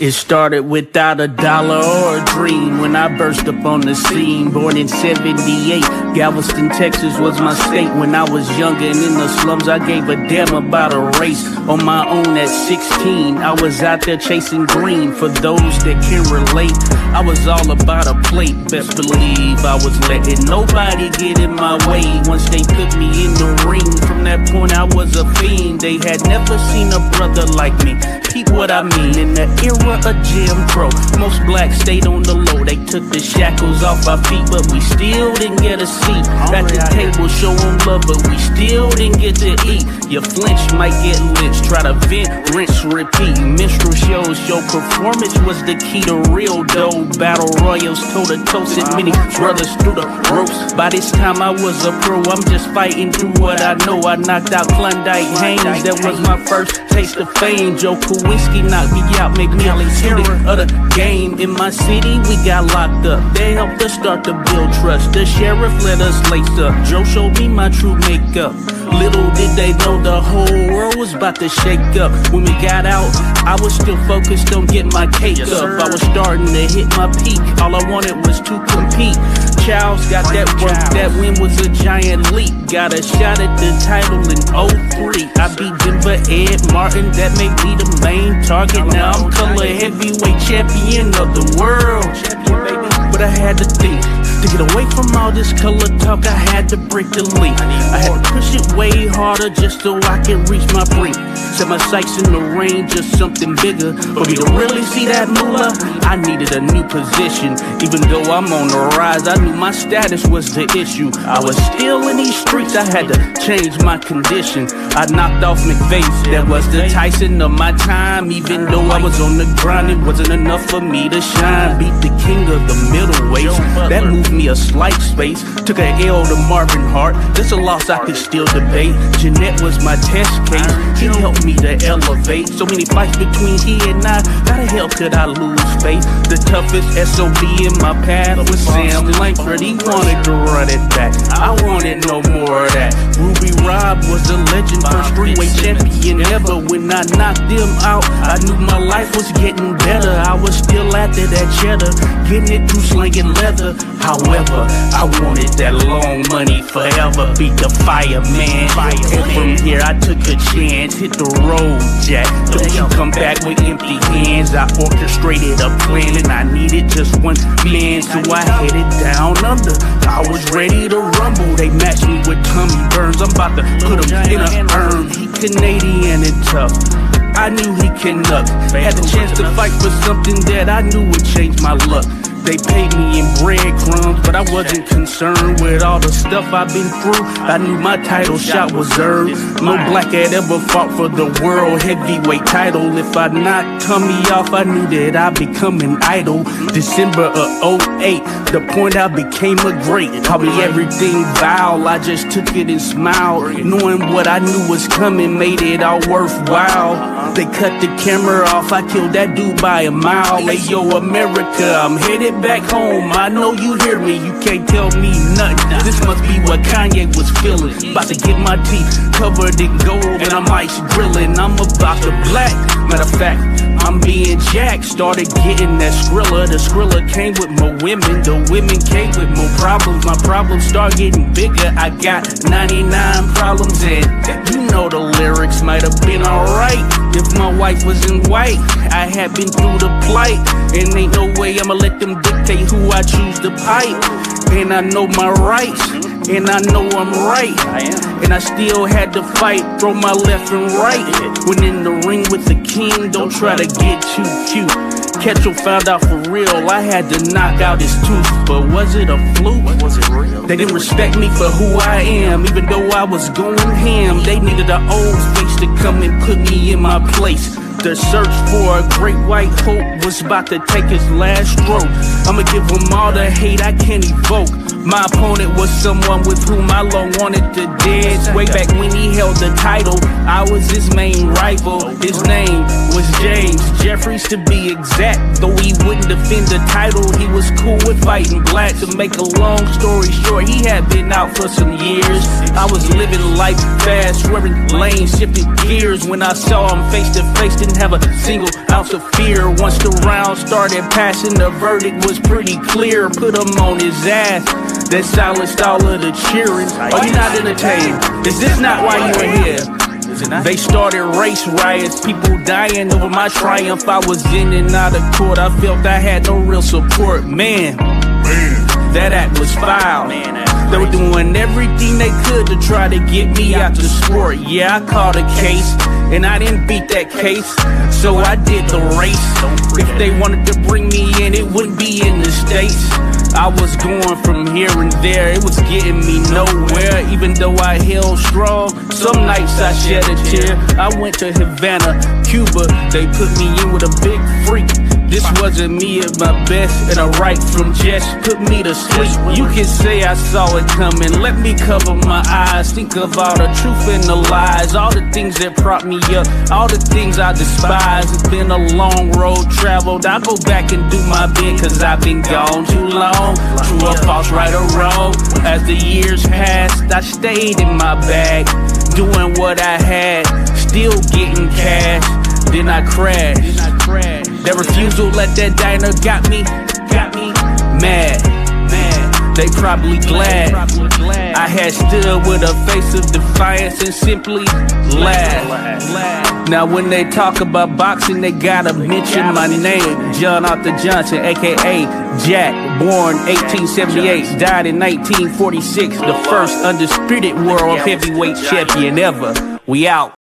It started without a dollar or a dream when I burst up on the scene. Born in 78, Galveston, Texas was my state. When I was younger and in the slums, I gave a damn about a race. On my own at 16, I was out there chasing green. For those that can relate, I was all about a plate. Best believe I was letting nobody get in my way. Once they put me in the ring, from that point I was a fiend. They had never seen a brother like me. Peep what I mean, in the era of Jim Crow, most blacks stayed on the low. They took the shackles off our feet, but we still didn't get a seat at the table, show 'em love, but we still didn't get to eat. You flinch, might get lynched, try to vent, rinse, repeat. Minstrel shows, your performance was the key to real dough. Battle royals, toe-to-toe, sent many brothers through the ropes. By this time I was a pro, I'm just fighting through what I know. I knocked out Klondike Haynes, that was my first taste of fame. Joe Whiskey knocked me out, made me a terror of the game. In my city, we got locked up. They helped us start to build trust. The sheriff let us lace up. Joe showed me my true makeup. Little did they know the whole world was about to shake up. When we got out, I was still focused on getting my cake up. I was starting to hit my peak. All I wanted was to compete. Child's got that work, that win was a giant leap. Got a shot at the title in 03. I beat Denver Ed Martin, that made me the main target. Now I'm color heavyweight champion of the world. But I had to think, to get away from all this color talk, I had to break the link. I had to push it way harder just so I could reach my brink. Set my sights in the range of something bigger. For me to really see that moolah, I needed a new position. Even though I'm on the rise, I knew my status was the issue. I was still in these streets, I had to change my condition. I knocked off McVeigh, that was the Tyson of my time. Even though I was on the grind, it wasn't enough for me to shine. Beat the king of the middleweights, that moved me a slight space. Took a L to Marvin Hart, that's a loss I could still debate. Jeanette was my test case, he helped me to elevate. So many fights between he and I, how the hell could I lose faith? The toughest SOB in my path was Sam Langford, he wanted to run it back. I wanted no more of that. Ruby Robb was a legend, first three-way champion ever. When I knocked them out, I knew my life was getting better. I was still after that cheddar, getting it through slinging leather. However, I wanted that long money forever. Beat the fireman, and from here I took a chance. Hit the road, Jack. Don't you come back with empty hands. I orchestrated a plan and I needed just one man, so I headed down under. I was ready to rumble. They matched me with Tommy Burns. I'm about to put him in an urn. He Canadian and tough, I knew he can knock. Had the chance to fight for something that I knew would change my luck. They paid me in breadcrumbs, but I wasn't concerned with all the stuff I've been through. I knew my title shot was earned. No black had ever fought for the world heavyweight title. If I knocked Tommy off, I knew that I'd become an idol. December of 08, the point I became a great. Call me everything vile, I just took it and smiled. Knowing what I knew was coming made it all worthwhile. They cut the camera off, I killed that dude by a mile. Hey yo, America, I'm headed back home. I know you hear me, you can't tell me nothing. This must be what Kanye was feeling. About to get my teeth covered in gold and I'm ice grilling. I'm about to black. Matter of fact, I'm being jacked. Started getting that Skrilla. The Skrilla came with more women. The women came with more problems. My problems start getting bigger. I got 99 problems and you know the lyrics might have been alright if my wife was in white. I had been through the plight and ain't no way I'ma let them dictate who I choose to pipe. And I know my rights, and I know I'm right. And I still had to fight, throw my left and right. When in the ring with the king, don't try to get too cute. Ketchel found out for real, I had to knock out his tooth. But was it a fluke? Was it real? They didn't respect me for who I am, even though I was going ham. They needed an old face to come and put me in my place. The search for a great white hope was about to take its last stroke. I'ma give them all the hate I can evoke. My opponent was someone with whom I long wanted to dance. Way back when he held the title, I was his main rival. His name was James Jeffries to be exact. Though he wouldn't defend the title, he was cool with fighting black. To make a long story short, he had been out for some years. I was living life fast, swerving lanes, shifting gears. When I saw him face to face, didn't didn't have a single ounce of fear. Once the round started passing, the verdict was pretty clear. Put him on his ass. That silenced all of the cheering. Are you not entertained? Is this not why you are here? They started race riots, people dying over my triumph. I was in and out of court, I felt I had no real support. Man, that act was foul. They were doing everything they could to try to get me out the sport. Yeah, I caught a case, and I didn't beat that case, so I did the race. If they wanted to bring me in, it wouldn't be in the States. I was going from here and there, it was getting me nowhere. Even though I held strong, some nights I shed a tear. I went to Havana, Cuba, they put me in with a big freak. This wasn't me at my best, and a right from just put me to sleep. You can say I saw it coming, let me cover my eyes. Think of all the truth and the lies, all the things that prop me up, all the things I despise. It's been a long road traveled, I'll go back and do my bit, cause I've been gone too long. True or false, right or wrong, as the years passed, I stayed in my bag, doing what I had, still getting cash. Then I crashed. That refusal at that diner got me mad. They probably glad I had stood with a face of defiance and simply laughed. Now when they talk about boxing, they gotta mention my name, John Arthur Johnson, aka Jack, born 1878, died in 1946, the first undisputed world heavyweight champion ever. We out.